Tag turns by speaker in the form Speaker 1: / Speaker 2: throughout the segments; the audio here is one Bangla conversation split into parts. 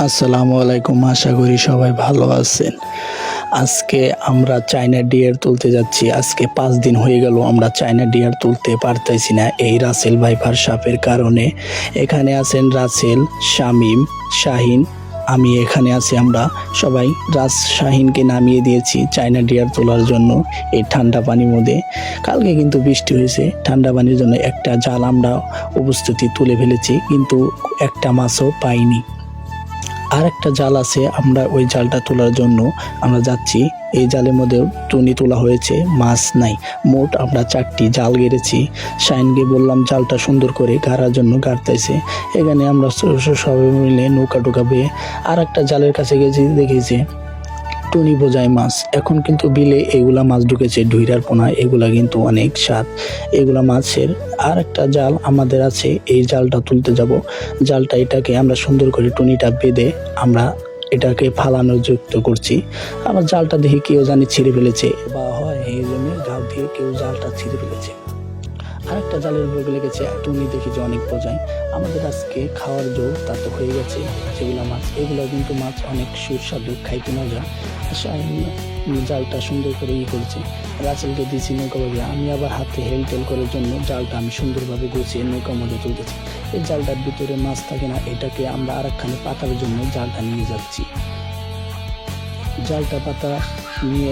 Speaker 1: আসসালামু আলাইকুম, আশা করি সবাই ভালো আছেন। আজকে আমরা চায়না ডিয়ার তুলতে যাচ্ছি। আজকে 5 দিন হয়ে গেল আমরা চায়না ডিয়ার তুলতে পারতেছি না এই রাসেল ভাইপার সাপের কারণে। এখানে আছেন রাসেল, শামীম, শাহিন, আমি এখানে আছি। আমরা সবাই শাহিনকে নামিয়ে দিয়েছি চায়না ডিয়ার তোলার জন্য এই ঠান্ডা পানির মধ্যে। কালকে কিন্তু বৃষ্টি হয়েছে, ঠান্ডা পানির জন্য একটা জাল আমরা উপস্থিতি তুলে ফেলেছি, কিন্তু একটা মাছও পাইনি। আর একটা জাল আছে, আমরা ওই জালটা তোলার জন্য আমরা যাচ্ছি। এই জালের মধ্যে টুনি তোলা হয়েছে, মাছ নাই। মোট আমরা 4টি জাল গেড়েছি। শাইনকে বললাম জালটা সুন্দর করে গাড়ার জন্য গাড়তেছে। এখানে আমরা সবাই মিলে নৌকা টোকা বেয়ে আর একটা জালের কাছে গেছি, দেখেছি টুনি বোঝাই মাছ। এখন কিন্তু বিলে এগুলা মাছ ঢুকেছে, ঢুইরার পোনা, এগুলা কিন্তু অনেক স্বাদ এগুলা মাছের। আর একটা জাল আমাদের আছে, এই জালটা তুলতে যাব। জালটা এটাকে আমরা সুন্দর করে টুনিটা বেঁধে আমরা এটাকে ফালানোর যুক্ত করছি। আবার জালটা দেখে কেউ জানি ছিঁড়ে ফেলেছে, বা হয় এই জন্য গাল দিয়ে কেউ জালটা ছিঁড়ে ফেলেছে। আরেকটা জালের উপরে লেগেছে টুনি, দেখি যে অনেক বোঝায়। আমাদের আজকে খাওয়ার জোর তা তো হয়ে গেছে। যেগুলো মাছ, এগুলো কিন্তু মাছ অনেক সুস্বাদু, খাইতে মজা। জালটা সুন্দর করে করেছে। রাসেলকে দিয়েছি নৌকা ভাবে, আমি আবার হাতে হেলটেল করার জন্য জালটা আমি সুন্দরভাবে গুছিয়ে নৌকার মধ্যে তুলতেছি। এই জালটার ভিতরে মাছ থাকে না, এটাকে আমরা আরেকখানে পাতার জন্য জালটা নিয়ে যাচ্ছি। জালটা পাতা নিয়ে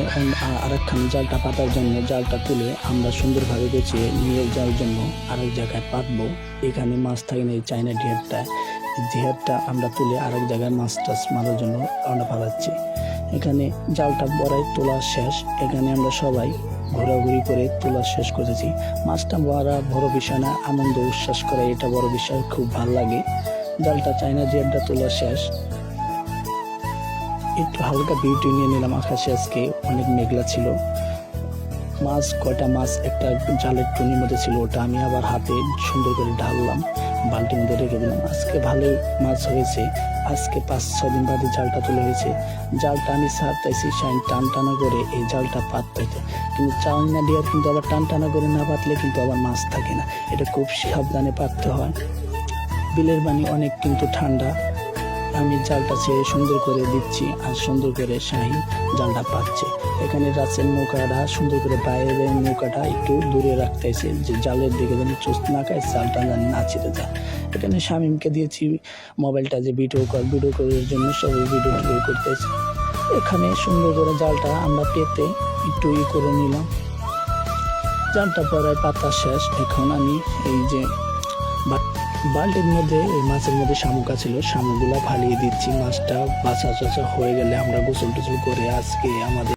Speaker 1: আরেকখানে জালটা পাতার জন্য জালটা তুলে আমরা সুন্দরভাবে গুছিয়ে নিয়ে যাওয়ার জন্য আরেক জায়গায় পাতবো। এখানে মাছ থাকে না, এই চায়না ডিয়ারটা আমরা তুলে আরেক জায়গায় মাছ টাছ মারার জন্য আমরা পালাচ্ছি। এখানে জালটা বড়াই তোলা শেষ। এখানে আমরা সবাই ঘোরাঘুরি করে তোলা শেষ করেছি। মাছটা মারা বড় বিষয় না, আনন্দ উচ্ছ্বাস করা এটা বড় বিষয়, খুব ভালো লাগে। জালটা চায়না ডিয়ারটা তোলা শেষ। একটু হালকা বিউটি নিয়ে নিলাম আকাশে, আজকে অনেক মেঘলা ছিল। মাছ কয়টা মাছ একটা জালের টুনির মধ্যে ছিল, ওটা আমি আবার হাতে সুন্দর করে ঢাললাম, বালতির মধ্যে রেখে দিলাম। আজকে ভালোই মাছ হয়েছে। আজকে 5-6 দিন বাদে জালটা তুলে হয়েছে। জালটা আমি ছাড়তেছি, শাইন টান টানা করে এই জালটা পাততে, কিন্তু চায়না ডিয়ার কিন্তু আবার টান টানা করে না পাতলে কিন্তু আবার মাছ থাকে না, এটা খুব সাবধানে পাততে হয়। বিলের পানি অনেক কিন্তু ঠান্ডা। আমি জালটা ছেড়ে সুন্দর করে দিচ্ছি, আর সুন্দর করে শাহিন জালটা পাচ্ছে। এখানে রাসেল নৌকাটা সুন্দর করে বাইরে নৌকাটা একটু দূরে রাখতেছে, যে জালের দিকে যেন চোখ না খায়, জালটা যেন না ছিঁড়ে যায়। এখানে শামীমকে দিয়েছি মোবাইলটা, যে ভিডিও করার জন্য সবাই ভিডিও করতেছে। এখানে সুন্দর করে জালটা আমরা পেতে একটু করে নিলাম। জালটা পরে পাতা শেষ। এখন আমি এই যে বালতির মধ্যে এই মাছের মধ্যে শামুকা ছিল, শামুকগুলা ফালিয়ে দিচ্ছি। মাছটা বাছা হয়ে গেলে আমরা গোসল টোসল করে আজকে আমাদের